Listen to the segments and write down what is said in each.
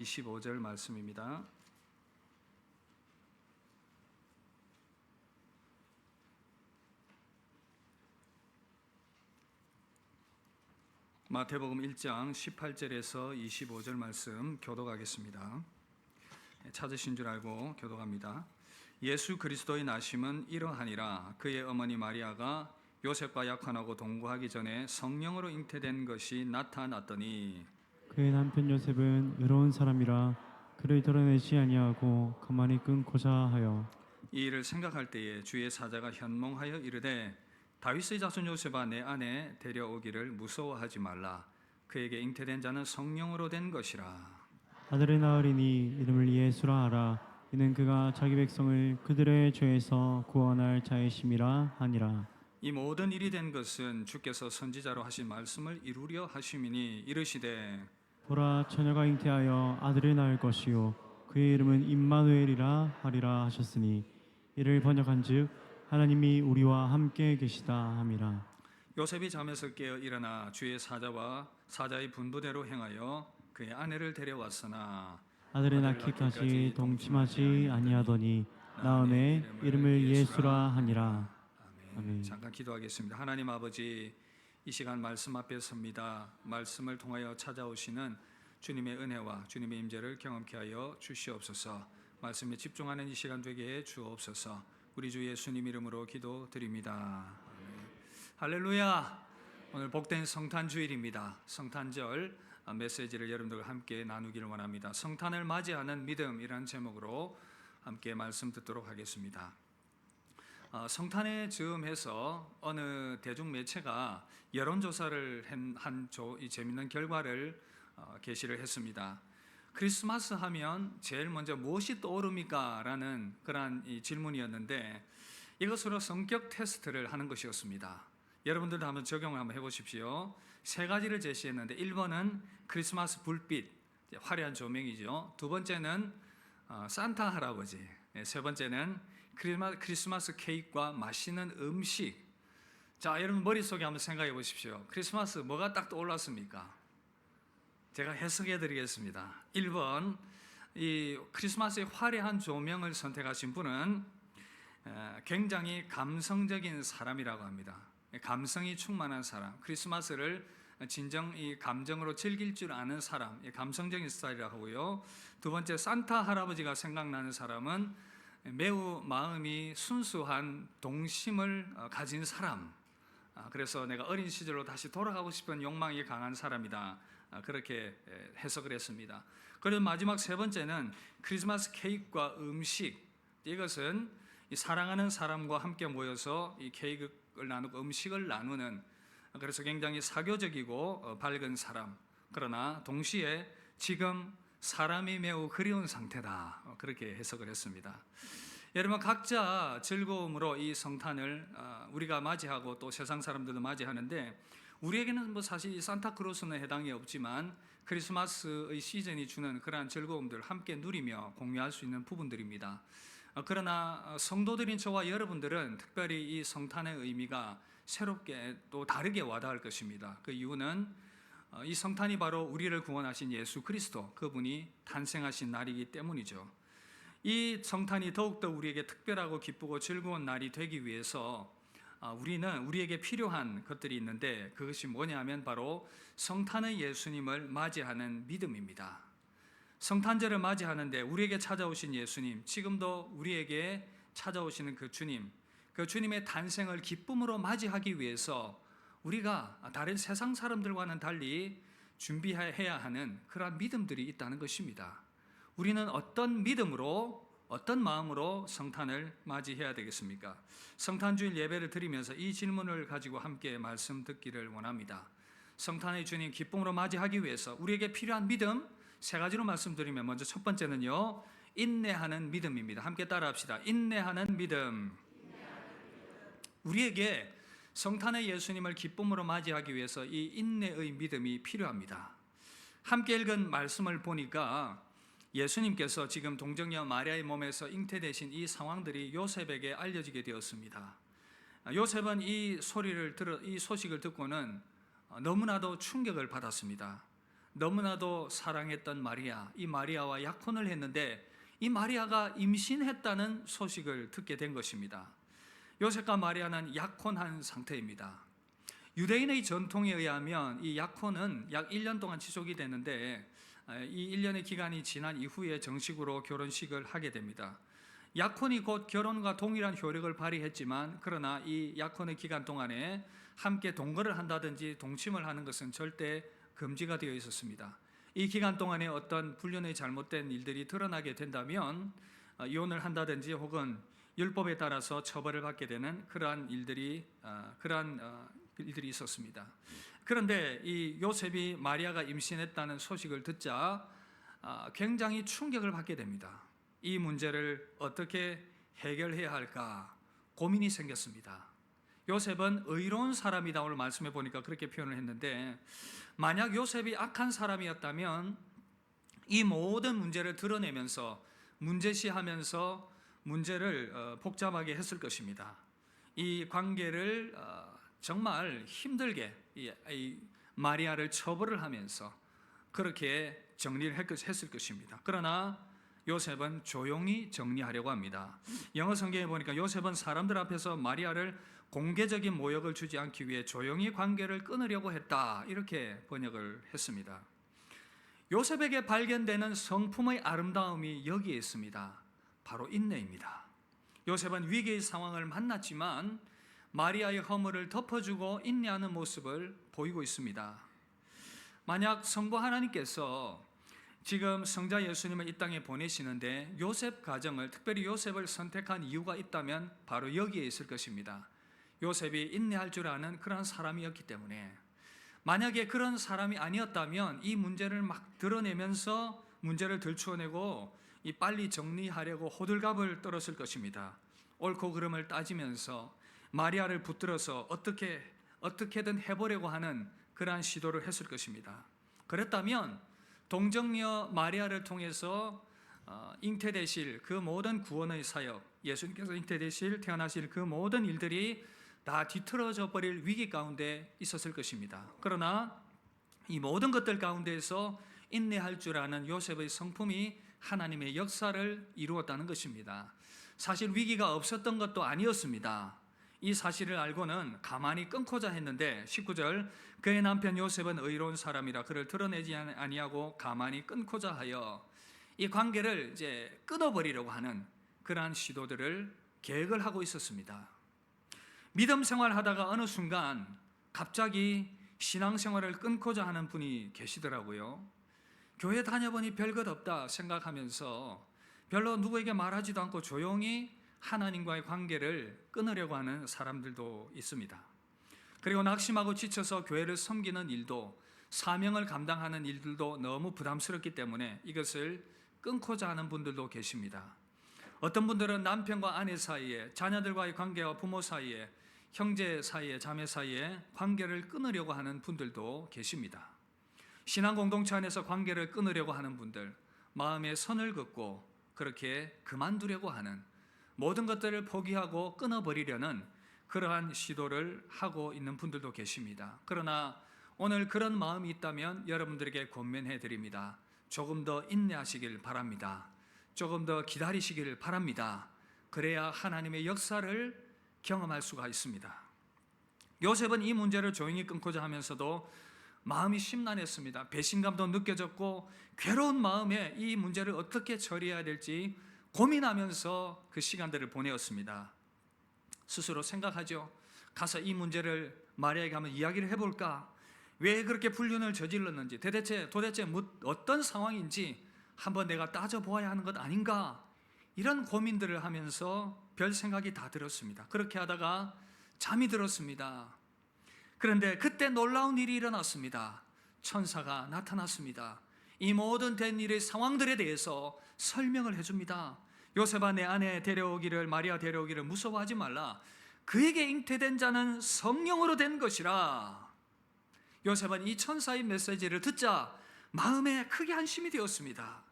25절 말씀입니다. 마태복음 1장 18절에서 25절 말씀 교독하겠습니다. 찾으신 줄 알고 교독합니다. 예수 그리스도의 나심은 이러하니라. 그의 어머니 마리아가 요셉과 약혼하고 동거하기 전에 성령으로 잉태된 것이 나타났더니 그의 남편 요셉은 의로운 사람이라 그를 드러내지 아니하고 가만히 끊고자 하여 이 일을 생각할 때에 주의 사자가 현몽하여 이르되 다윗의 자손 요셉아 내 안에 데려오기를 무서워하지 말라. 그에게 잉태된 자는 성령으로 된 것이라. 아들을 낳으리니 이름을 예수라 하라. 이는 그가 자기 백성을 그들의 죄에서 구원할 자이심이라 하니라. 이 모든 일이 된 것은 주께서 선지자로 하신 말씀을 이루려 하심이니 이르시되 보라, 처녀가 잉태하여 아들을 낳을 것이요 그의 이름은 임마누엘이라 하리라 하셨으니 이를 번역한즉 하나님이 우리와 함께 계시다 함이라. 요셉이 잠에서 깨어 일어나 주의 사자와 사자의 분부대로 행하여 그의 아내를 데려왔으나 아들을 낳기까지 동침하지 아니하더니 나음에 이름을 예수라 하니라. 아멘. 잠깐 기도하겠습니다. 하나님 아버지, 이 시간 말씀 앞에 섭니다. 말씀을 통하여 찾아오시는 주님의 은혜와 주님의 임재를 경험케 하여 주시옵소서. 말씀에 집중하는 이 시간 되게 해 주옵소서. 우리 주 예수님 이름으로 기도드립니다. 할렐루야. 오늘 복된 성탄 주일입니다. 성탄절 메시지를 여러분들과 함께 나누기를 원합니다. 성탄을 맞이하는 믿음이라는 제목으로 함께 말씀 듣도록 하겠습니다. 성탄에 즈음해서 어느 대중매체가 여론조사를 한 재미있는 결과를 게시를 했습니다. 크리스마스 하면 제일 먼저 무엇이 떠오릅니까? 라는 그런 질문이었는데 이것으로 성격 테스트를 하는 것이었습니다. 여러분들도 한번 적용을 한번 해보십시오. 세 가지를 제시했는데 1번은 크리스마스 불빛, 화려한 조명이죠. 두 번째는 산타 할아버지, 세 번째는 크리스마스 케이크와 맛있는 음식. 자, 여러분 머릿속에 한번 생각해 보십시오. 크리스마스 뭐가 딱 떠올랐습니까? 제가 해석해 드리겠습니다. 1번, 이 크리스마스의 화려한 조명을 선택하신 분은 굉장히 감성적인 사람이라고 합니다. 감성이 충만한 사람, 크리스마스를 진정 이 감정으로 즐길 줄 아는 사람, 감성적인 스타일이라고 하고요. 두 번째, 산타 할아버지가 생각나는 사람은 매우 마음이 순수한 동심을 가진 사람, 그래서 내가 어린 시절로 다시 돌아가고 싶은 욕망이 강한 사람이다, 그렇게 해석을 했습니다. 그리고 마지막 세 번째는 크리스마스 케이크와 음식. 이것은 사랑하는 사람과 함께 모여서 이 케이크를 나누고 음식을 나누는, 그래서 굉장히 사교적이고 밝은 사람, 그러나 동시에 지금 사람이 매우 그리운 상태다, 그렇게 해석을 했습니다. 여러분 각자 즐거움으로 이 성탄을 우리가 맞이하고 또 세상 사람들도 맞이하는데, 우리에게는 뭐 사실 이 산타크로스는 해당이 없지만 크리스마스의 시즌이 주는 그러한 즐거움들을 함께 누리며 공유할 수 있는 부분들입니다. 그러나 성도들인 저와 여러분들은 특별히 이 성탄의 의미가 새롭게 또 다르게 와닿을 것입니다. 그 이유는 이 성탄이 바로 우리를 구원하신 예수 그리스도, 그분이 탄생하신 날이기 때문이죠. 이 성탄이 더욱더 우리에게 특별하고 기쁘고 즐거운 날이 되기 위해서 우리에게 필요한 것들이 있는데, 그것이 뭐냐면 바로 성탄의 예수님을 맞이하는 믿음입니다. 성탄절을 맞이하는데 우리에게 찾아오신 예수님, 지금도 우리에게 찾아오시는 그 주님의 탄생을 기쁨으로 맞이하기 위해서 우리가 다른 세상 사람들과는 달리 준비해야 하는 그러한 믿음들이 있다는 것입니다. 우리는 어떤 믿음으로, 어떤 마음으로 성탄을 맞이해야 되겠습니까? 성탄주일 예배를 드리면서 이 질문을 가지고 함께 말씀 듣기를 원합니다. 성탄의 주님 기쁨으로 맞이하기 위해서 우리에게 필요한 믿음 세 가지로 말씀드리면, 먼저 첫 번째는요, 인내하는 믿음입니다. 함께 따라합시다. 인내하는 믿음. 우리에게 성탄의 예수님을 기쁨으로 맞이하기 위해서 이 인내의 믿음이 필요합니다. 함께 읽은 말씀을 보니까 예수님께서 지금 동정녀 마리아의 몸에서 잉태되신 이 상황들이 요셉에게 알려지게 되었습니다. 요셉은 이 소식을 듣고는 너무나도 충격을 받았습니다. 너무나도 사랑했던 마리아, 이 마리아와 약혼을 했는데 이 마리아가 임신했다는 소식을 듣게 된 것입니다. 요셉과 마리아는 약혼한 상태입니다. 유대인의 전통에 의하면 이 약혼은 약 1년 동안 지속이 되는데 이 1년의 기간이 지난 이후에 정식으로 결혼식을 하게 됩니다. 약혼이 곧 결혼과 동일한 효력을 발휘했지만 그러나 이 약혼의 기간 동안에 함께 동거를 한다든지 동침을 하는 것은 절대 금지가 되어 있었습니다. 이 기간 동안에 어떤 불륜의 잘못된 일들이 드러나게 된다면 이혼을 한다든지 혹은 율법에 따라서 처벌을 받게 되는 그러한 일들이 있었습니다. 그런데 이 요셉이 마리아가 임신했다는 소식을 듣자 굉장히 충격을 받게 됩니다. 이 문제를 어떻게 해결해야 할까 고민이 생겼습니다. 요셉은 의로운 사람이다. 오늘 말씀해 보니까 그렇게 표현을 했는데 만약 요셉이 악한 사람이었다면 이 모든 문제를 드러내면서 문제시하면서 문제를 복잡하게 했을 것입니다. 이 관계를 정말 힘들게 이 마리아를 처벌을 하면서 그렇게 정리를 했을 것입니다. 그러나 요셉은 조용히 정리하려고 합니다. 영어 성경에 보니까 요셉은 사람들 앞에서 마리아를 공개적인 모욕을 주지 않기 위해 조용히 관계를 끊으려고 했다. 이렇게 번역을 했습니다. 요셉에게 발견되는 성품의 아름다움이 여기에 있습니다. 바로 인내입니다. 요셉은 위기의 상황을 만났지만 마리아의 허물을 덮어주고 인내하는 모습을 보이고 있습니다. 만약 성부 하나님께서 지금 성자 예수님을 이 땅에 보내시는데 요셉 가정을, 특별히 요셉을 선택한 이유가 있다면 바로 여기에 있을 것입니다. 요셉이 인내할 줄 아는 그런 사람이었기 때문에 만약에 그런 사람이 아니었다면 이 문제를 막 드러내면서 문제를 들추어내고 빨리 정리하려고 호들갑을 떨었을 것입니다. 옳고 그름을 따지면서 마리아를 붙들어서 어떻게든 해보려고 하는 그러한 시도를 했을 것입니다. 그랬다면 동정녀 마리아를 통해서 잉태되실 그 모든 구원의 사역, 예수님께서 잉태되실 태어나실 그 모든 일들이 다 뒤틀어져 버릴 위기 가운데 있었을 것입니다. 그러나 이 모든 것들 가운데에서 인내할 줄 아는 요셉의 성품이 하나님의 역사를 이루었다는 것입니다. 사실 위기가 없었던 것도 아니었습니다. 이 사실을 알고는 가만히 끊고자 했는데 19절 그의 남편 요셉은 의로운 사람이라 그를 드러내지 아니하고 가만히 끊고자 하여 이 관계를 이제 끊어버리려고 하는 그러한 시도들을 계획을 하고 있었습니다. 믿음 생활하다가 어느 순간 갑자기 신앙생활을 끊고자 하는 분이 계시더라고요. 교회 다녀보니 별것 없다 생각하면서 별로 누구에게 말하지도 않고 조용히 하나님과의 관계를 끊으려고 하는 사람들도 있습니다. 그리고 낙심하고 지쳐서 교회를 섬기는 일도, 사명을 감당하는 일들도 너무 부담스럽기 때문에 이것을 끊고자 하는 분들도 계십니다. 어떤 분들은 남편과 아내 사이에, 자녀들과의 관계와 부모 사이에, 형제 사이에, 자매 사이에 관계를 끊으려고 하는 분들도 계십니다. 신앙 공동체 안에서 관계를 끊으려고 하는 분들, 마음에 선을 긋고 그렇게 그만두려고 하는, 모든 것들을 포기하고 끊어버리려는 그러한 시도를 하고 있는 분들도 계십니다. 그러나 오늘 그런 마음이 있다면 여러분들에게 권면해 드립니다. 조금 더 인내하시길 바랍니다. 조금 더 기다리시길 바랍니다. 그래야 하나님의 역사를 경험할 수가 있습니다. 요셉은 이 문제를 조용히 끊고자 하면서도 마음이 심란했습니다. 배신감도 느껴졌고 괴로운 마음에 이 문제를 어떻게 처리해야 될지 고민하면서 그 시간들을 보내었습니다. 스스로 생각하죠. 가서 이 문제를 마리아에게 한번 이야기를 해볼까? 왜 그렇게 불륜을 저질렀는지, 도대체 어떤 상황인지 한번 내가 따져보아야 하는 것 아닌가? 이런 고민들을 하면서 별 생각이 다 들었습니다. 그렇게 하다가 잠이 들었습니다. 그런데 그때 놀라운 일이 일어났습니다. 천사가 나타났습니다. 이 모든 된 일의 상황들에 대해서 설명을 해줍니다. 요셉아, 내 아내 데려오기를, 마리아 데려오기를 무서워하지 말라. 그에게 잉태된 자는 성령으로 된 것이라. 요셉은 이 천사의 메시지를 듣자 마음에 크게 안심이 되었습니다.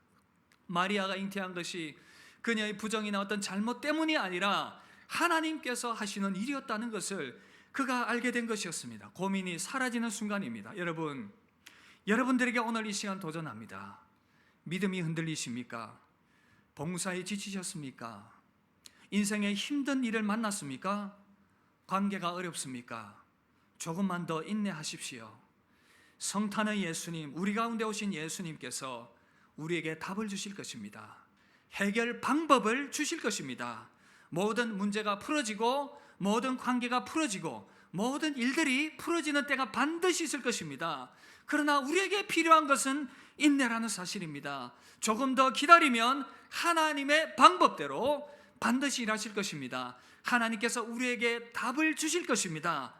마리아가 잉태한 것이 그녀의 부정이나 어떤 잘못 때문이 아니라 하나님께서 하시는 일이었다는 것을 그가 알게 된 것이었습니다. 고민이 사라지는 순간입니다. 여러분, 여러분들에게 오늘 이 시간 도전합니다. 믿음이 흔들리십니까? 봉사에 지치셨습니까? 인생의 힘든 일을 만났습니까? 관계가 어렵습니까? 조금만 더 인내하십시오. 성탄의 예수님, 우리 가운데 오신 예수님께서 우리에게 답을 주실 것입니다. 해결 방법을 주실 것입니다. 모든 문제가 풀어지고 모든 관계가 풀어지고 모든 일들이 풀어지는 때가 반드시 있을 것입니다. 그러나 우리에게 필요한 것은 인내라는 사실입니다. 조금 더 기다리면 하나님의 방법대로 반드시 일하실 것입니다. 하나님께서 우리에게 답을 주실 것입니다.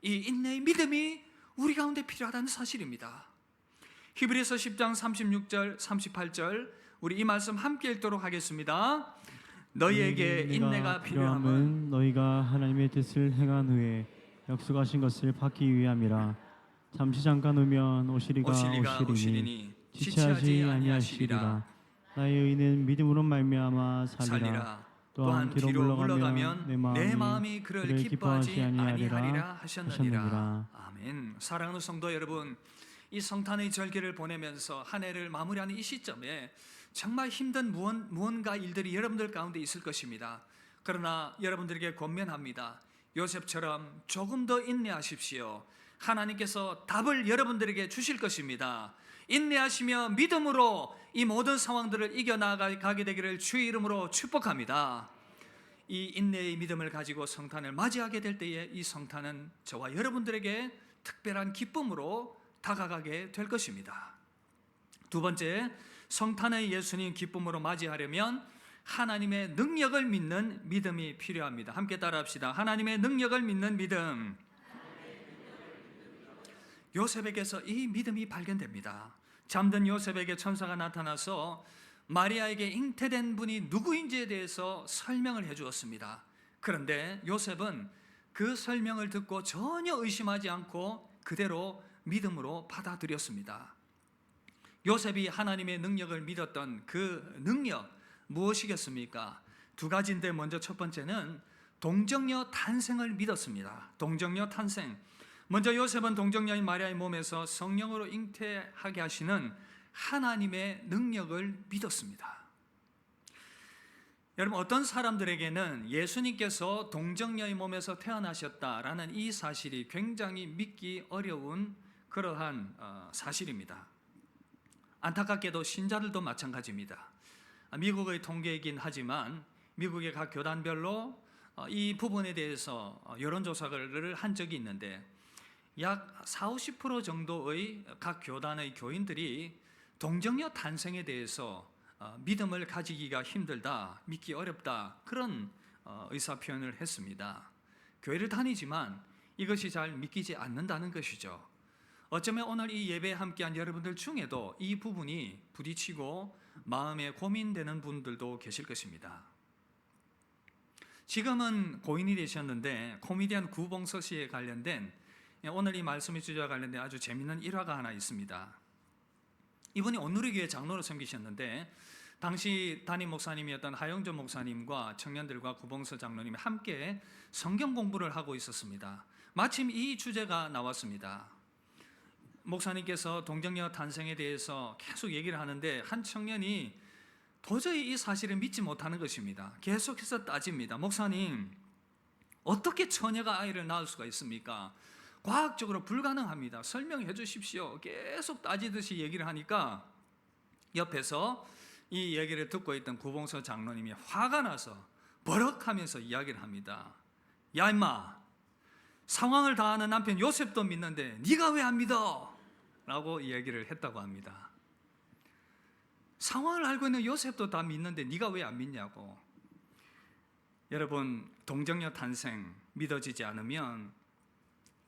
이 인내의 믿음이 우리 가운데 필요하다는 사실입니다. 히브리서 10장 36절 38절 우리 이 말씀 함께 읽도록 하겠습니다. 너희에게 인내가 필요함은 너희가 하나님의 뜻을 행한 후에 약속하신 것을 받기 위함이라. 잠시 잠깐 오면 오시리가 오시리니 지체하지 아니하시리라. 나의 의인은 믿음으로 말미암아 살리라. 또한 뒤로 물러가면 내 마음이 그를 기뻐하지 아니하리라 하셨느니라. 아멘. 사랑하는 성도 여러분, 이 성탄의 절기를 보내면서 한 해를 마무리하는 이 시점에 정말 힘든 무언가 일들이 여러분들 가운데 있을 것입니다. 그러나 여러분들에게 권면합니다. 요셉처럼 조금 더 인내하십시오. 하나님께서 답을 여러분들에게 주실 것입니다. 인내하시며 믿음으로 이 모든 상황들을 이겨나가게 되기를 주의 이름으로 축복합니다. 이 인내의 믿음을 가지고 성탄을 맞이하게 될 때에 이 성탄은 저와 여러분들에게 특별한 기쁨으로 다가가게 될 것입니다. 두 번째, 성탄의 예수님 기쁨으로 맞이하려면 하나님의 능력을 믿는 믿음이 필요합니다. 함께 따라합시다. 하나님의 능력을 믿는 믿음. 요셉에게서 이 믿음이 발견됩니다. 잠든 요셉에게 천사가 나타나서 마리아에게 잉태된 분이 누구인지에 대해서 설명을 해주었습니다. 그런데 요셉은 그 설명을 듣고 전혀 의심하지 않고 그대로 믿음으로 받아들였습니다. 요셉이 하나님의 능력을 믿었던 그 능력 무엇이겠습니까? 두 가지인데 먼저 첫 번째는 동정녀 탄생을 믿었습니다. 동정녀 탄생. 먼저 요셉은 동정녀인 마리아의 몸에서 성령으로 잉태하게 하시는 하나님의 능력을 믿었습니다. 여러분, 어떤 사람들에게는 예수님께서 동정녀의 몸에서 태어나셨다라는 이 사실이 굉장히 믿기 어려운 그러한 사실입니다. 안타깝게도 신자들도 마찬가지입니다. 미국의 통계이긴 하지만 미국의 각 교단별로 이 부분에 대해서 여론조사를 한 적이 있는데 약 40-50% 정도의 각 교단의 교인들이 동정녀 탄생에 대해서 믿음을 가지기가 힘들다, 믿기 어렵다, 그런 의사표현을 했습니다. 교회를 다니지만 이것이 잘 믿기지 않는다는 것이죠. 어쩌면 오늘 이 예배에 함께한 여러분들 중에도 이 부분이 부딪히고 마음에 고민되는 분들도 계실 것입니다. 지금은 고인이 되셨는데 코미디언 구봉서 씨에 관련된 오늘 이 말씀의 주제와 관련된 아주 재미있는 일화가 하나 있습니다. 이분이 온누리교회 장로로 섬기셨는데 당시 담임 목사님이었던 하영조 목사님과 청년들과 구봉서 장로님이 함께 성경 공부를 하고 있었습니다. 마침 이 주제가 나왔습니다. 목사님께서 동정녀 탄생에 대해서 계속 얘기를 하는데 한 청년이 도저히 이 사실을 믿지 못하는 것입니다. 계속해서 따집니다. 목사님, 어떻게 처녀가 아이를 낳을 수가 있습니까? 과학적으로 불가능합니다. 설명해 주십시오. 계속 따지듯이 얘기를 하니까 옆에서 이 얘기를 듣고 있던 구봉서 장로님이 화가 나서 버럭하면서 이야기를 합니다. 야 임마, 상황을 다 아는 남편 요셉도 믿는데 네가 왜 안 믿어? 라고 이야기를 했다고 합니다. 상황을 알고 있는 요셉도 다 믿는데 네가 왜 안 믿냐고. 여러분, 동정녀 탄생 믿어지지 않으면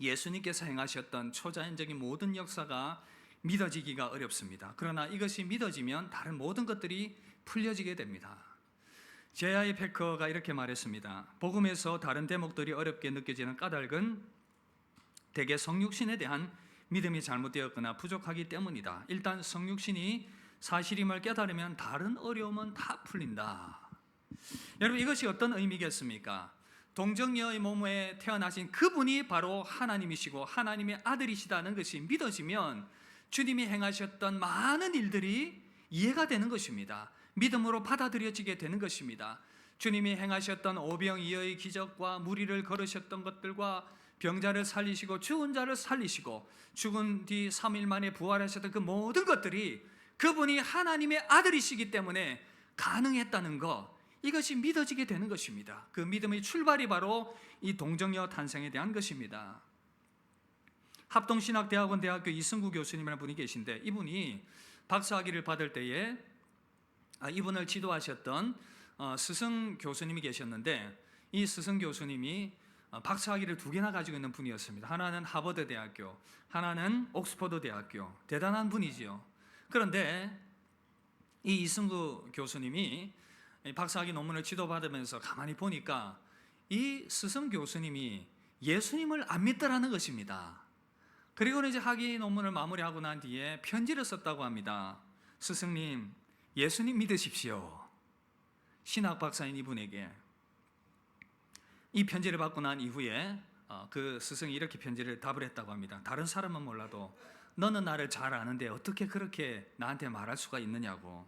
예수님께서 행하셨던 초자연적인 모든 역사가 믿어지기가 어렵습니다. 그러나 이것이 믿어지면 다른 모든 것들이 풀려지게 됩니다. 제아이 패커가 이렇게 말했습니다. 복음에서 다른 대목들이 어렵게 느껴지는 까닭은 대개 성육신에 대한 믿음이 잘못되었거나 부족하기 때문이다. 일단 성육신이 사실임을 깨달으면 다른 어려움은 다 풀린다. 여러분, 이것이 어떤 의미겠습니까? 동정녀의 몸에 태어나신 그분이 바로 하나님이시고 하나님의 아들이시다는 것이 믿어지면 주님이 행하셨던 많은 일들이 이해가 되는 것입니다. 믿음으로 받아들여지게 되는 것입니다. 주님이 행하셨던 오병이어의 기적과 무리를 걸으셨던 것들과 병자를 살리시고 죽은 자를 살리시고 죽은 뒤 3일 만에 부활하셨던 그 모든 것들이 그분이 하나님의 아들이시기 때문에 가능했다는 것, 이것이 믿어지게 되는 것입니다. 그 믿음의 출발이 바로 이 동정녀 탄생에 대한 것입니다. 합동신학대학원 대학교 이승구 교수님이라는 분이 계신데, 이분이 박사학위를 받을 때에 이분을 지도하셨던 스승 교수님이 계셨는데, 이 스승 교수님이 박사학위를 2개나 가지고 있는 분이었습니다. 하나는 하버드 대학교, 하나는 옥스퍼드 대학교. 대단한 분이지요. 그런데 이 이승구 교수님이 박사학위 논문을 지도받으면서 가만히 보니까 이 스승 교수님이 예수님을 안 믿더라는 것입니다. 그리고는 이제 학위 논문을 마무리하고 난 뒤에 편지를 썼다고 합니다. 스승님, 예수님 믿으십시오. 신학 박사인 이분에게. 이 편지를 받고 난 이후에 그 스승이 이렇게 편지를 답을 했다고 합니다. 다른 사람은 몰라도 너는 나를 잘 아는데 어떻게 그렇게 나한테 말할 수가 있느냐고.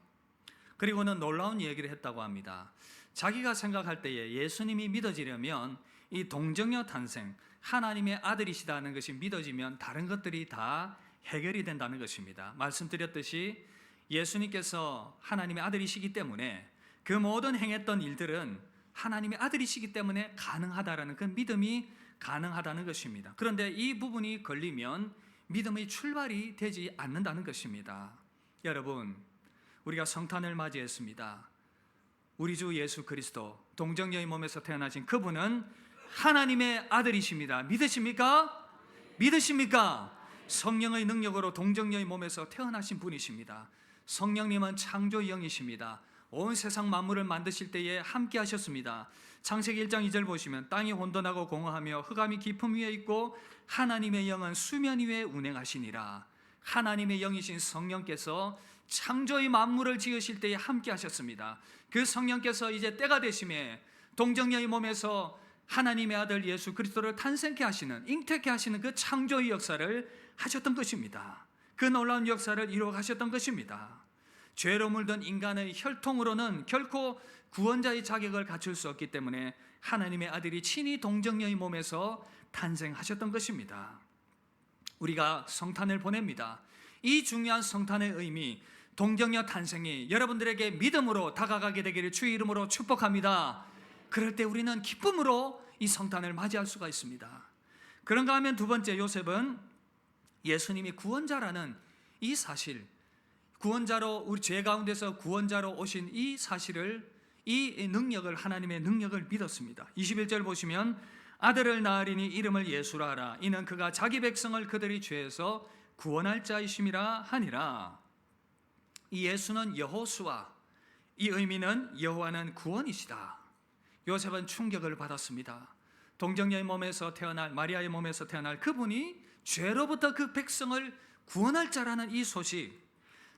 그리고는 놀라운 얘기를 했다고 합니다. 자기가 생각할 때에 예수님이 믿어지려면 이 동정녀 탄생, 하나님의 아들이시다는 것이 믿어지면 다른 것들이 다 해결이 된다는 것입니다. 말씀드렸듯이 예수님께서 하나님의 아들이시기 때문에 그 모든 행했던 일들은 하나님의 아들이시기 때문에 가능하다라는 그 믿음이 가능하다는 것입니다. 그런데 이 부분이 걸리면 믿음의 출발이 되지 않는다는 것입니다. 여러분, 우리가 성탄을 맞이했습니다. 우리 주 예수 그리스도, 동정녀의 몸에서 태어나신 그분은 하나님의 아들이십니다. 믿으십니까? 믿으십니까? 성령의 능력으로 동정녀의 몸에서 태어나신 분이십니다. 성령님은 창조의 영이십니다. 온 세상 만물을 만드실 때에 함께 하셨습니다. 창세기 1장 2절 보시면 땅이 혼돈하고 공허하며 흑암이 깊음 위에 있고 하나님의 영은 수면 위에 운행하시니라. 하나님의 영이신 성령께서 창조의 만물을 지으실 때에 함께 하셨습니다. 그 성령께서 이제 때가 되심에 동정녀의 몸에서 하나님의 아들 예수 그리스도를 탄생케 하시는, 잉태케 하시는 그 창조의 역사를 하셨던 것입니다. 그 놀라운 역사를 이루어 가셨던 것입니다. 죄로 물든 인간의 혈통으로는 결코 구원자의 자격을 갖출 수 없기 때문에 하나님의 아들이 친히 동정녀의 몸에서 탄생하셨던 것입니다. 우리가 성탄을 보냅니다. 이 중요한 성탄의 의미, 동정녀 탄생이 여러분들에게 믿음으로 다가가게 되기를 주의 이름으로 축복합니다. 그럴 때 우리는 기쁨으로 이 성탄을 맞이할 수가 있습니다. 그런가 하면 두 번째, 요셉은 예수님이 구원자라는 이 사실, 구원자로, 우리 죄 가운데서 구원자로 오신 이 사실을, 이 능력을, 하나님의 능력을 믿었습니다. 21절 보시면 아들을 낳으리니 이름을 예수라 하라. 이는 그가 자기 백성을 그들의 죄에서 구원할 자이심이라 하니라. 이 예수는 여호수아, 이 의미는 여호와는 구원이시다. 요셉은 충격을 받았습니다. 동정녀의 몸에서 태어날, 마리아의 몸에서 태어날 그분이 죄로부터 그 백성을 구원할 자라는 이 소식,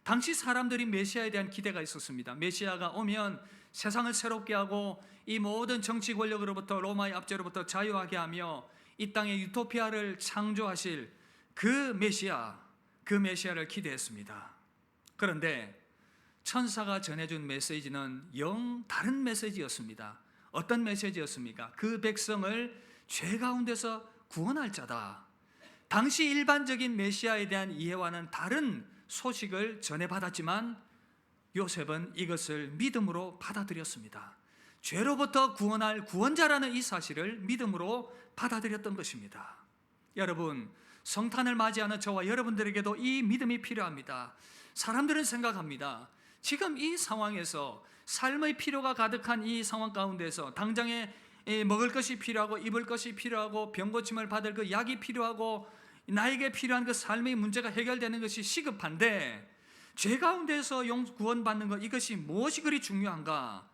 당시 사람들이 메시아에 대한 기대가 있었습니다. 메시아가 오면 세상을 새롭게 하고 이 모든 정치 권력으로부터, 로마의 압제로부터 자유하게 하며 이 땅에 유토피아를 창조하실 그 메시아를 기대했습니다. 그런데 천사가 전해준 메시지는 영 다른 메시지였습니다. 어떤 메시지였습니까? 그 백성을 죄 가운데서 구원할 자다. 당시 일반적인 메시아에 대한 이해와는 다른 소식을 전해받았지만 요셉은 이것을 믿음으로 받아들였습니다. 죄로부터 구원할 구원자라는 이 사실을 믿음으로 받아들였던 것입니다. 여러분, 성탄을 맞이하는 저와 여러분들에게도 이 믿음이 필요합니다. 사람들은 생각합니다. 지금 이 상황에서, 삶의 필요가 가득한 이 상황 가운데서 당장에 먹을 것이 필요하고 입을 것이 필요하고 병고침을 받을 그 약이 필요하고 나에게 필요한 그 삶의 문제가 해결되는 것이 시급한데 죄 가운데서 구원받는 것, 이것이 무엇이 그리 중요한가?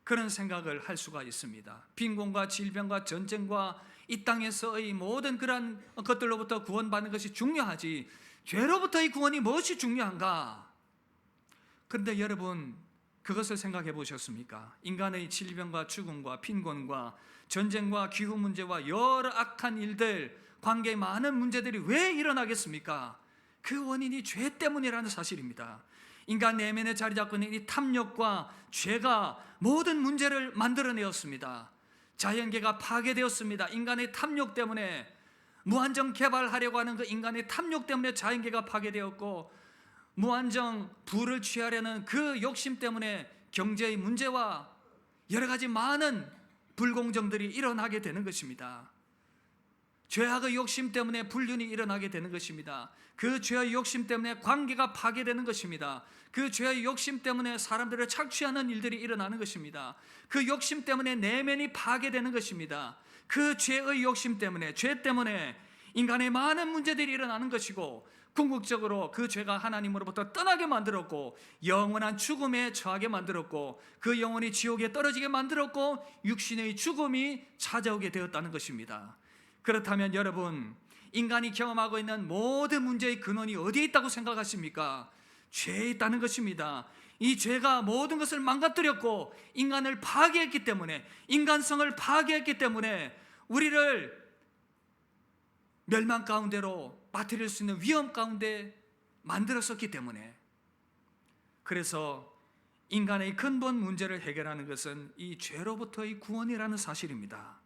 그런 생각을 할 수가 있습니다. 빈곤과 질병과 전쟁과 이 땅에서의 모든 그러한 것들로부터 구원받는 것이 중요하지 죄로부터의 구원이 무엇이 중요한가? 그런데 여러분, 그것을 생각해 보셨습니까? 인간의 질병과 죽음과 빈곤과 전쟁과 기후 문제와 여러 악한 일들, 관계의 많은 문제들이 왜 일어나겠습니까? 그 원인이 죄 때문이라는 사실입니다. 인간 내면에 자리 잡고 있는 이 탐욕과 죄가 모든 문제를 만들어내었습니다. 자연계가 파괴되었습니다. 인간의 탐욕 때문에, 무한정 개발하려고 하는 그 인간의 탐욕 때문에 자연계가 파괴되었고, 무한정 부를 취하려는 그 욕심 때문에 경제의 문제와 여러 가지 많은 불공정들이 일어나게 되는 것입니다. 죄악의 욕심 때문에 불륜이 일어나게 되는 것입니다. 그 죄의 욕심 때문에 관계가 파괴되는 것입니다. 그 죄의 욕심 때문에 사람들을 착취하는 일들이 일어나는 것입니다. 그 욕심 때문에 내면이 파괴되는 것입니다. 그 죄의 욕심 때문에, 죄 때문에 인간의 많은 문제들이 일어나는 것이고, 궁극적으로 그 죄가 하나님으로부터 떠나게 만들었고, 영원한 죽음에 처하게 만들었고, 그 영혼이 지옥에 떨어지게 만들었고, 육신의 죽음이 찾아오게 되었다는 것입니다. 그렇다면 여러분, 인간이 경험하고 있는 모든 문제의 근원이 어디에 있다고 생각하십니까? 죄에 있다는 것입니다. 이 죄가 모든 것을 망가뜨렸고 인간을 파괴했기 때문에, 인간성을 파괴했기 때문에 우리를 멸망 가운데로 빠뜨릴 수 있는 위험 가운데 만들었었기 때문에, 그래서 인간의 근본 문제를 해결하는 것은 이 죄로부터의 구원이라는 사실입니다.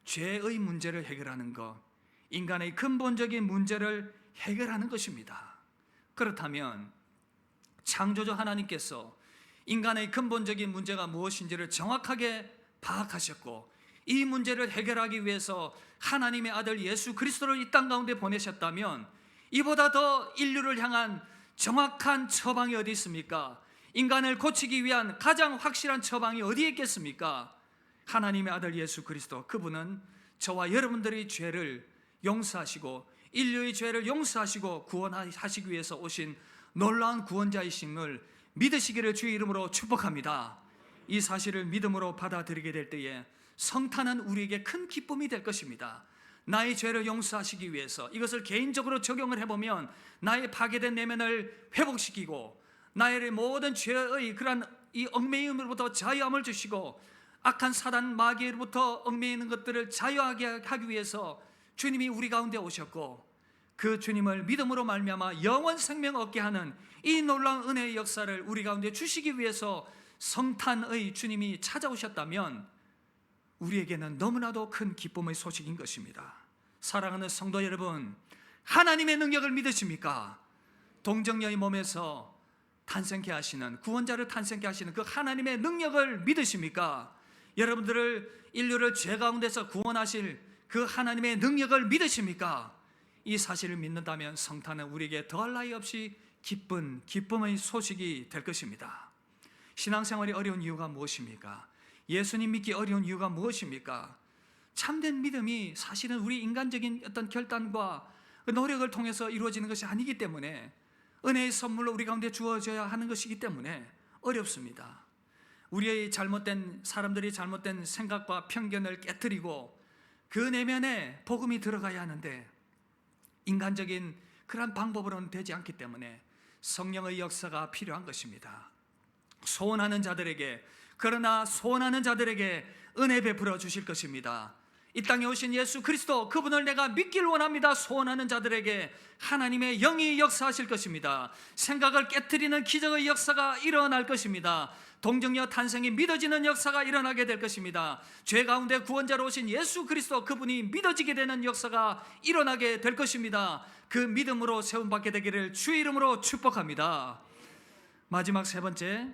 죄의 문제를 해결하는 것, 인간의 근본적인 문제를 해결하는 것입니다. 그렇다면 창조주 하나님께서 인간의 근본적인 문제가 무엇인지를 정확하게 파악하셨고, 이 문제를 해결하기 위해서 하나님의 아들 예수 그리스도를 이 땅 가운데 보내셨다면, 이보다 더 인류를 향한 정확한 처방이 어디 있습니까? 인간을 고치기 위한 가장 확실한 처방이 어디에 있겠습니까? 하나님의 아들 예수 그리스도, 그분은 저와 여러분들의 죄를 용서하시고 인류의 죄를 용서하시고 구원하시기 위해서 오신 놀라운 구원자이심을 믿으시기를 주의 이름으로 축복합니다. 이 사실을 믿음으로 받아들이게 될 때에 성탄은 우리에게 큰 기쁨이 될 것입니다. 나의 죄를 용서하시기 위해서 이것을 개인적으로 적용을 해보면 나의 파괴된 내면을 회복시키고, 나의 모든 죄의 그러한 이 얽매임으로부터 자유함을 주시고, 악한 사단 마귀로부터 얽매이는 것들을 자유하게 하기 위해서 주님이 우리 가운데 오셨고, 그 주님을 믿음으로 말미암아 영원 생명 얻게 하는 이 놀라운 은혜의 역사를 우리 가운데 주시기 위해서 성탄의 주님이 찾아오셨다면 우리에게는 너무나도 큰 기쁨의 소식인 것입니다. 사랑하는 성도 여러분, 하나님의 능력을 믿으십니까? 동정녀의 몸에서 탄생케 하시는, 구원자를 탄생케 하시는 그 하나님의 능력을 믿으십니까? 여러분들을, 인류를 죄 가운데서 구원하실 그 하나님의 능력을 믿으십니까? 이 사실을 믿는다면 성탄은 우리에게 더할 나위 없이 기쁨의 소식이 될 것입니다. 신앙생활이 어려운 이유가 무엇입니까? 예수님 믿기 어려운 이유가 무엇입니까? 참된 믿음이 사실은 우리 인간적인 어떤 결단과 노력을 통해서 이루어지는 것이 아니기 때문에, 은혜의 선물로 우리 가운데 주어져야 하는 것이기 때문에 어렵습니다. 우리의 사람들이 잘못된 생각과 편견을 깨트리고 그 내면에 복음이 들어가야 하는데, 인간적인 그런 방법으로는 되지 않기 때문에 성령의 역사가 필요한 것입니다. 소원하는 자들에게, 그러나 소원하는 자들에게 은혜 베풀어 주실 것입니다. 이 땅에 오신 예수 그리스도, 그분을 내가 믿기를 원합니다. 소원하는 자들에게 하나님의 영이 역사하실 것입니다. 생각을 깨트리는 기적의 역사가 일어날 것입니다. 동정녀 탄생이 믿어지는 역사가 일어나게 될 것입니다. 죄 가운데 구원자로 오신 예수 그리스도, 그분이 믿어지게 되는 역사가 일어나게 될 것입니다. 그 믿음으로 세움받게 되기를 주의 이름으로 축복합니다. 마지막 세 번째,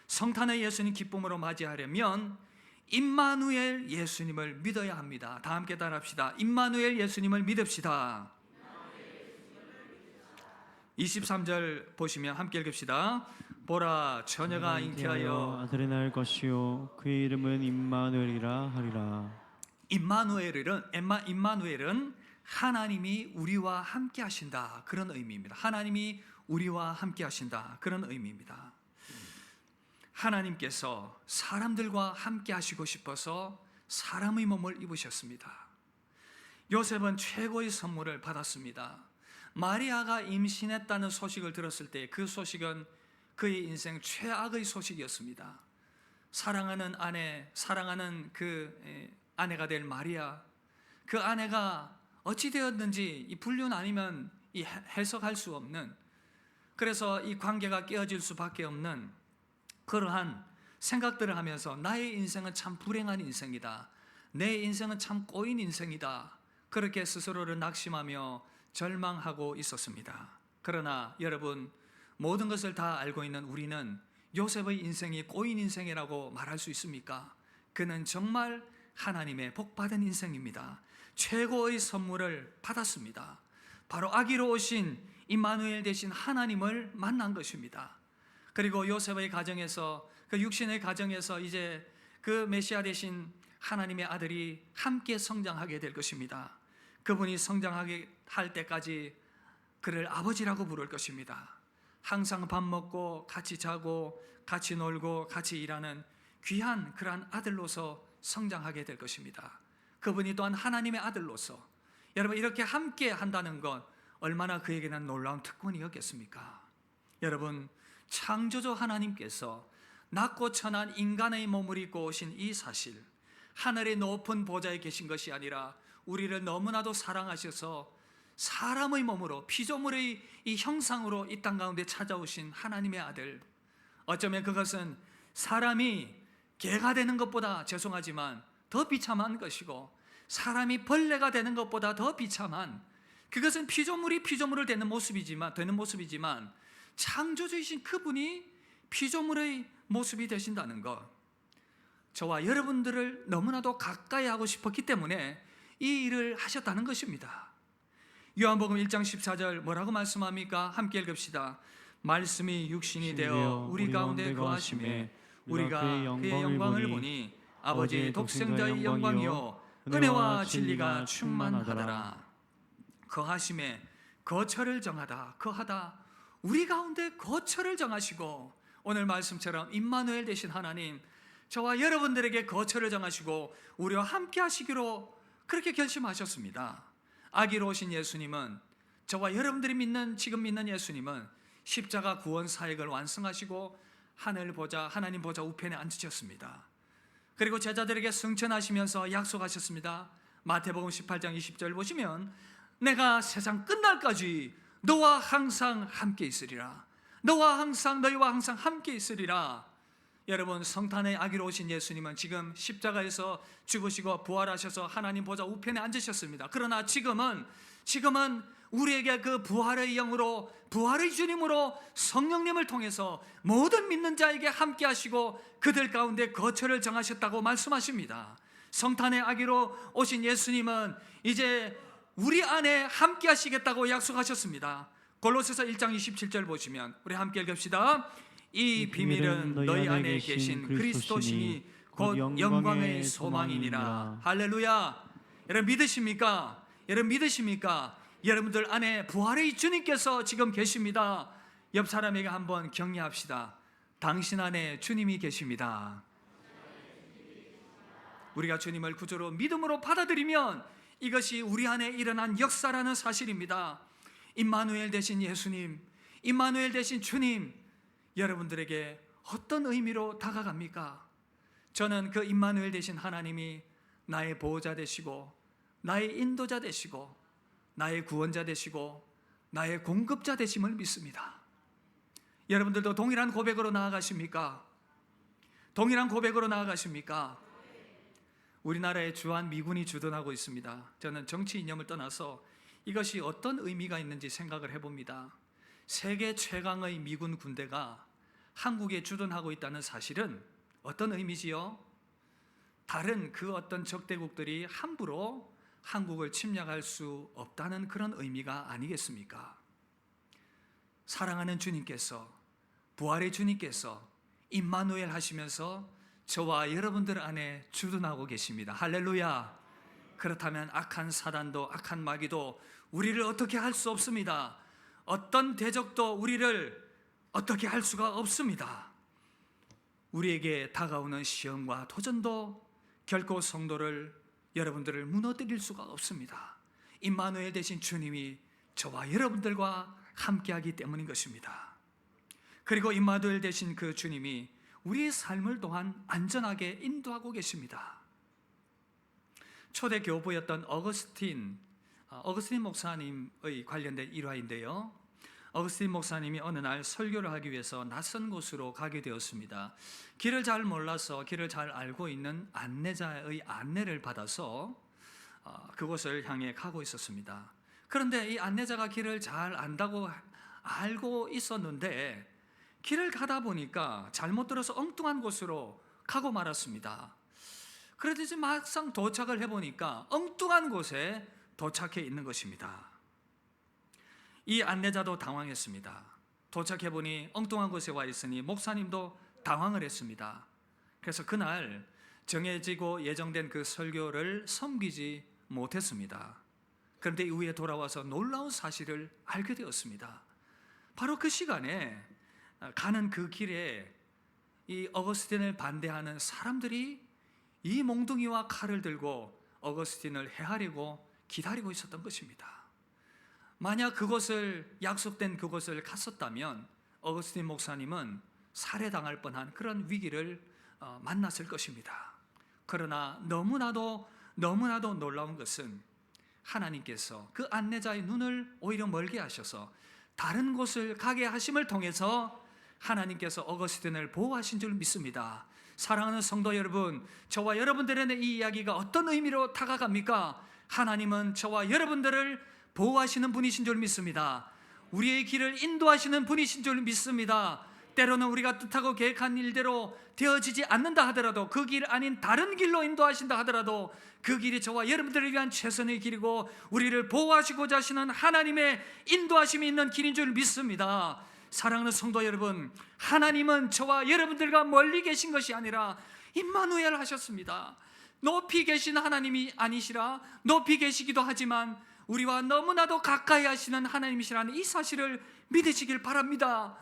성탄의 예수님 기쁨으로 맞이하려면 임마누엘 예수님을 믿어야 합니다. 다 함께 따라합시다. 임마누엘 예수님을 믿읍시다. 23절 보시면 함께 읽읍시다. 보라, 처녀가 잉태하여 아들을 낳을 것이요 그의 이름은 임마누엘이라 하리라. 임마누엘은 하나님이 우리와 함께 하신다, 그런 의미입니다. 하나님이 우리와 함께 하신다, 그런 의미입니다. 하나님께서 사람들과 함께 하시고 싶어서 사람의 몸을 입으셨습니다. 요셉은 최고의 선물을 받았습니다. 마리아가 임신했다는 소식을 들었을 때 그 소식은 그의 인생 최악의 소식이었습니다. 사랑하는 그 아내가 될 마리아, 그 아내가 어찌 되었는지 이 불륜 아니면 이 해석할 수 없는, 그래서 이 관계가 깨어질 수밖에 없는 그러한 생각들을 하면서 나의 인생은 참 불행한 인생이다, 내 인생은 참 꼬인 인생이다, 그렇게 스스로를 낙심하며 절망하고 있었습니다. 그러나 여러분, 모든 것을 다 알고 있는 우리는 요셉의 인생이 꼬인 인생이라고 말할 수 있습니까? 그는 정말 하나님의 복받은 인생입니다. 최고의 선물을 받았습니다. 바로 아기로 오신 임마누엘 되신 하나님을 만난 것입니다. 그리고 요셉의 가정에서, 그 육신의 가정에서 이제 그 메시아 되신 하나님의 아들이 함께 성장하게 될 것입니다. 그분이 성장하게 할 때까지 그를 아버지라고 부를 것입니다. 항상 밥 먹고 같이 자고 같이 놀고 같이 일하는 귀한 그러한 아들로서 성장하게 될 것입니다. 그분이 또한 하나님의 아들로서, 여러분, 이렇게 함께 한다는 것 얼마나 그에게는 놀라운 특권이었겠습니까? 여러분, 창조주 하나님께서 낮고 천한 인간의 몸을 입고 오신 이 사실, 하늘의 높은 보좌에 계신 것이 아니라 우리를 너무나도 사랑하셔서 사람의 몸으로, 피조물의 이 형상으로 이 땅 가운데 찾아오신 하나님의 아들, 어쩌면 그것은 사람이 개가 되는 것보다, 죄송하지만, 더 비참한 것이고, 사람이 벌레가 되는 것보다 더 비참한, 그것은 피조물이 피조물을 되는 모습이지만 창조주이신 그분이 피조물의 모습이 되신다는 것, 저와 여러분들을 너무나도 가까이 하고 싶었기 때문에 이 일을 하셨다는 것입니다. 요한복음 1장 14절 뭐라고 말씀합니까? 함께 읽읍시다. 말씀이 육신이 되어 우리 가운데 거하심에 우리가 그의 영광을 보니 아버지의 독생자의 영광이요 은혜와 진리가 충만하더라. 거하심에 거처를 정하다, 거하다, 우리 가운데 거처를 정하시고, 오늘 말씀처럼 임마누엘 되신 하나님, 저와 여러분들에게 거처를 정하시고 우리와 함께 하시기로 그렇게 결심하셨습니다. 아기로 오신 예수님은, 저와 여러분들이 지금 믿는 예수님은 십자가 구원 사역을 완성하시고 하나님 보좌 우편에 앉으셨습니다. 그리고 제자들에게 승천하시면서 약속하셨습니다. 마태복음 18장 20절 보시면, 내가 세상 끝날까지 너와 항상 함께 있으리라. 너희와 항상 함께 있으리라. 여러분, 성탄의 아기로 오신 예수님은 지금 십자가에서 죽으시고 부활하셔서 하나님 보좌 우편에 앉으셨습니다. 그러나 지금은 우리에게 그 부활의 영으로, 부활의 주님으로 성령님을 통해서 모든 믿는 자에게 함께 하시고 그들 가운데 거처를 정하셨다고 말씀하십니다. 성탄의 아기로 오신 예수님은 이제 우리 안에 함께 하시겠다고 약속하셨습니다. 골로새서 1장 27절 보시면 우리 함께 읽읍시다. 이 비밀은 너희 안에 계신 그리스도시니 곧 영광의 소망이니라. 할렐루야. 여러분 믿으십니까? 여러분들 안에 부활의 주님께서 지금 계십니다. 옆 사람에게 한번 격려합시다. 당신 안에 주님이 계십니다. 우리가 주님을 구주로 믿음으로 받아들이면 이것이 우리 안에 일어난 역사라는 사실입니다. 임마누엘 되신 예수님, 임마누엘 되신 주님, 여러분들에게 어떤 의미로 다가갑니까? 저는 그 임마누엘 되신 하나님이 나의 보호자 되시고, 나의 인도자 되시고, 나의 구원자 되시고, 나의 공급자 되심을 믿습니다. 여러분들도 동일한 고백으로 나아가십니까? 우리나라에 주한 미군이 주둔하고 있습니다. 저는 정치 이념을 떠나서 이것이 어떤 의미가 있는지 생각을 해봅니다. 세계 최강의 미군 군대가 한국에 주둔하고 있다는 사실은 어떤 의미지요? 다른 그 어떤 적대국들이 함부로 한국을 침략할 수 없다는 그런 의미가 아니겠습니까? 사랑하는 주님께서, 부활의 주님께서 임마누엘 하시면서 저와 여러분들 안에 주둔하고 계십니다. 할렐루야. 그렇다면 악한 사단도, 악한 마귀도 우리를 어떻게 할 수 없습니다. 어떤 대적도 우리를 어떻게 할 수가 없습니다. 우리에게 다가오는 시험과 도전도 결코 성도를, 여러분들을 무너뜨릴 수가 없습니다. 임마누엘 되신 주님이 저와 여러분들과 함께하기 때문인 것입니다. 그리고 임마누엘 되신 그 주님이 우리의 삶을 또한 안전하게 인도하고 계십니다. 초대 교부였던 어거스틴 어거스틴 목사님의 관련된 일화인데요. 어거스틴 목사님이 어느 날 설교를 하기 위해서 낯선 곳으로 가게 되었습니다. 길을 잘 몰라서 길을 잘 알고 있는 안내자의 안내를 받아서 그곳을 향해 가고 있었습니다. 그런데 이 안내자가 길을 잘 안다고 알고 있었는데 길을 가다 보니까 잘못 들어서 엉뚱한 곳으로 가고 말았습니다. 그런데 이제 막상 도착을 해보니까 엉뚱한 곳에 도착해 있는 것입니다. 이 안내자도 당황했습니다. 도착해보니 엉뚱한 곳에 와 있으니 목사님도 당황을 했습니다. 그래서 그날 정해지고 예정된 그 설교를 섬기지 못했습니다. 그런데 이후에 돌아와서 놀라운 사실을 알게 되었습니다. 바로 그 시간에 가는 그 길에 이 어거스틴을 반대하는 사람들이 이 몽둥이와 칼을 들고 어거스틴을 해하려고 기다리고 있었던 것입니다. 만약 그곳을 약속된 그곳을 갔었다면 어거스틴 목사님은 살해당할 뻔한 그런 위기를 만났을 것입니다. 그러나 너무나도 놀라운 것은 하나님께서 그 안내자의 눈을 오히려 멀게 하셔서 다른 곳을 가게 하심을 통해서 하나님께서 어거스틴을 보호하신 줄 믿습니다. 사랑하는 성도 여러분, 저와 여러분들의 이 이야기가 어떤 의미로 다가갑니까? 하나님은 저와 여러분들을 보호하시는 분이신 줄 믿습니다. 우리의 길을 인도하시는 분이신 줄 믿습니다. 때로는 우리가 뜻하고 계획한 일대로 되어지지 않는다 하더라도 그 길 아닌 다른 길로 인도하신다 하더라도 그 길이 저와 여러분들을 위한 최선의 길이고 우리를 보호하시고자 하시는 하나님의 인도하심이 있는 길인 줄 믿습니다. 사랑하는 성도 여러분, 하나님은 저와 여러분들과 멀리 계신 것이 아니라 임마누엘 하셨습니다. 높이 계신 하나님이 아니시라 높이 계시기도 하지만 우리와 너무나도 가까이 하시는 하나님이시라는 이 사실을 믿으시길 바랍니다.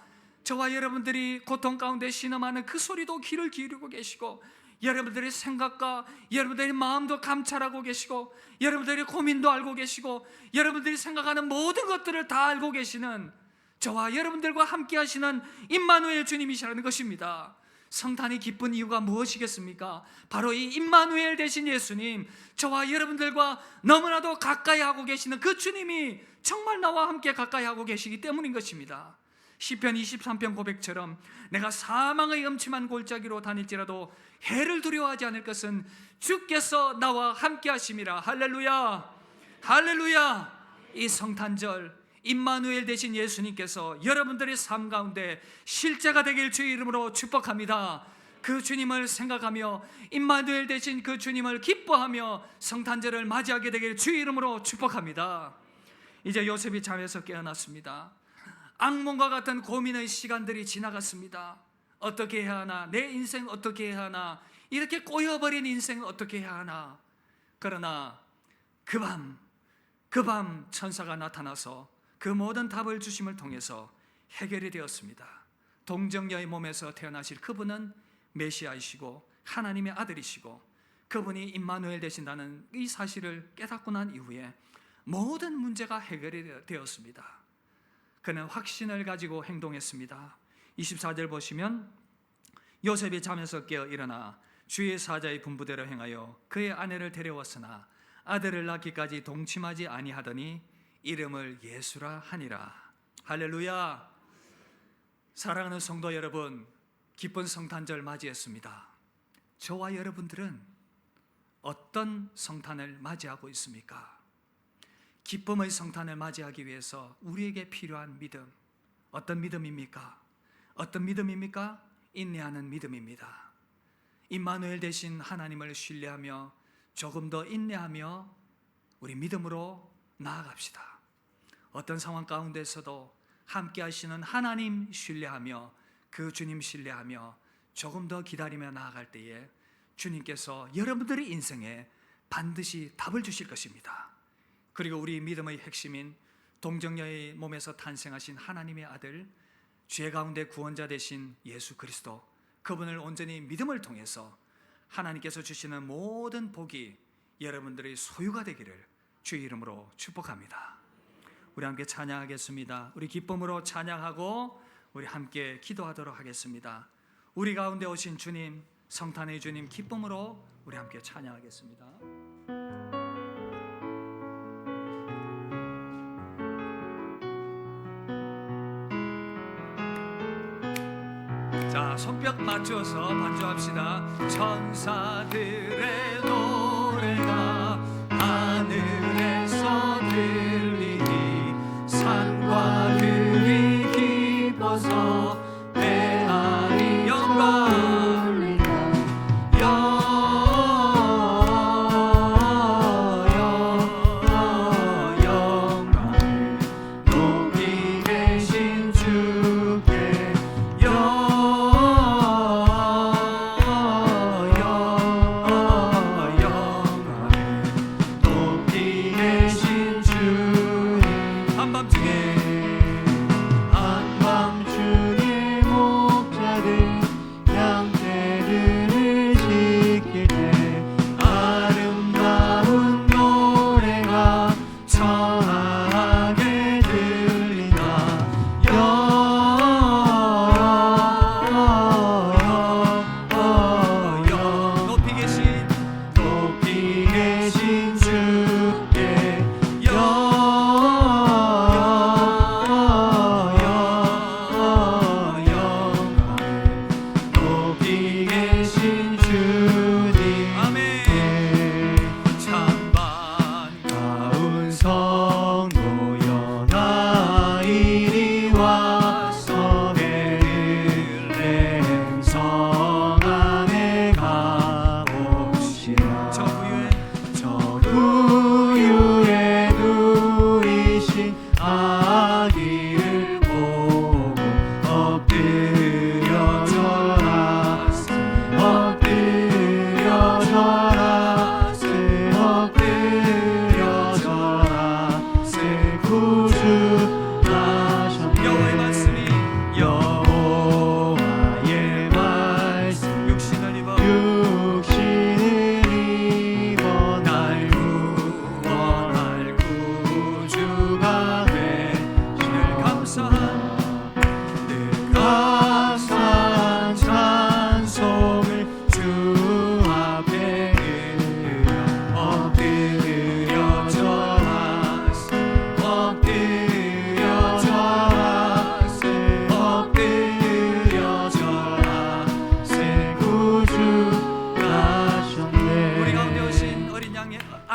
저와 여러분들이 고통 가운데 신음하는 그 소리도 귀를 기울이고 계시고 여러분들의 생각과 여러분들의 마음도 감찰하고 계시고 여러분들의 고민도 알고 계시고 여러분들이 생각하는 모든 것들을 다 알고 계시는 저와 여러분들과 함께 하시는 임마누엘 주님이시라는 것입니다. 성탄이 기쁜 이유가 무엇이겠습니까? 바로 이 임마누엘 되신 예수님, 저와 여러분들과 너무나도 가까이 하고 계시는 그 주님이 정말 나와 함께 가까이 하고 계시기 때문인 것입니다. 시편 23편 고백처럼 내가 사망의 음침한 골짜기로 다닐지라도 해를 두려워하지 않을 것은 주께서 나와 함께 하심이라. 할렐루야, 할렐루야. 이 성탄절 임마누엘 되신 예수님께서 여러분들의 삶 가운데 실제가 되길 주의 이름으로 축복합니다. 그 주님을 생각하며 임마누엘 되신 그 주님을 기뻐하며 성탄절을 맞이하게 되길 주의 이름으로 축복합니다. 이제 요셉이 잠에서 깨어났습니다. 악몽과 같은 고민의 시간들이 지나갔습니다. 어떻게 해야 하나? 내 인생 어떻게 해야 하나? 이렇게 꼬여버린 인생 어떻게 해야 하나? 그러나 그 밤 천사가 나타나서 그 모든 답을 주심을 통해서 해결이 되었습니다. 동정녀의 몸에서 태어나실 그분은 메시아이시고 하나님의 아들이시고 그분이 임마누엘 되신다는 이 사실을 깨닫고 난 이후에 모든 문제가 해결이 되었습니다. 그는 확신을 가지고 행동했습니다. 24절 보시면 요셉이 잠에서 깨어 일어나 주의 사자의 분부대로 행하여 그의 아내를 데려왔으나 아들을 낳기까지 동침하지 아니하더니 이름을 예수라 하니라. 할렐루야. 사랑하는 성도 여러분, 기쁜 성탄절 맞이했습니다. 저와 여러분들은 어떤 성탄을 맞이하고 있습니까? 기쁨의 성탄을 맞이하기 위해서 우리에게 필요한 믿음, 어떤 믿음입니까? 어떤 믿음입니까? 인내하는 믿음입니다. 임마누엘 되신 하나님을 신뢰하며 조금 더 인내하며 우리 믿음으로 나아갑시다. 어떤 상황 가운데서도 함께 하시는 하나님 신뢰하며 그 주님 신뢰하며 조금 더 기다리며 나아갈 때에 주님께서 여러분들의 인생에 반드시 답을 주실 것입니다. 그리고 우리 믿음의 핵심인 동정녀의 몸에서 탄생하신 하나님의 아들, 죄 가운데 구원자 되신 예수 그리스도, 그분을 온전히 믿음을 통해서 하나님께서 주시는 모든 복이 여러분들의 소유가 되기를 주의 이름으로 축복합니다. 우리 함께 찬양하겠습니다. 우리 기쁨으로 찬양하고 우리 함께 기도하도록 하겠습니다. 우리 가운데 오신 주님, 성탄의 주님, 기쁨으로 우리 함께 찬양하겠습니다. 손뼉 맞춰서 반주합시다. 천사들의 노래가 하늘에서 들리니 산과 들이 기뻐서 배하리 영광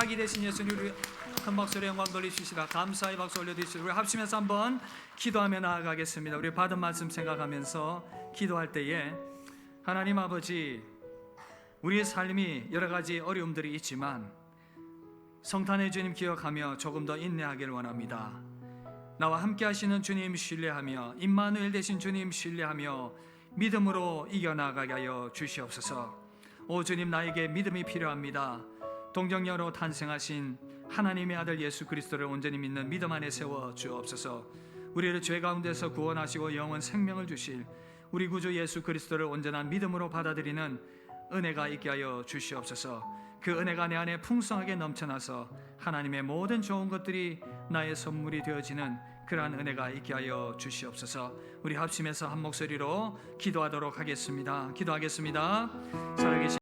아기 되신 예수님, 우리 큰 박수로 영광 돌리시시라. 감사의 박수 올려드리시고 우리 합심해서 한번 기도하며 나아가겠습니다. 우리 받은 말씀 생각하면서 기도할 때에 하나님 아버지, 우리의 삶이 여러 가지 어려움들이 있지만 성탄의 주님 기억하며 조금 더 인내하기를 원합니다. 나와 함께 하시는 주님 신뢰하며 임마누엘 되신 주님 신뢰하며 믿음으로 이겨나가게 하여 주시옵소서. 오 주님, 나에게 믿음이 필요합니다. 동정녀로 탄생하신 하나님의 아들 예수 그리스도를 온전히 믿는 믿음 안에 세워 주옵소서. 우리를 죄 가운데서 구원하시고 영원 생명을 주실 우리 구주 예수 그리스도를 온전한 믿음으로 받아들이는 은혜가 있게 하여 주시옵소서. 그 은혜가 내 안에 풍성하게 넘쳐나서 하나님의 모든 좋은 것들이 나의 선물이 되어지는 그러한 은혜가 있게 하여 주시옵소서. 우리 합심해서 한 목소리로 기도하도록 하겠습니다. 기도하겠습니다. 살아계신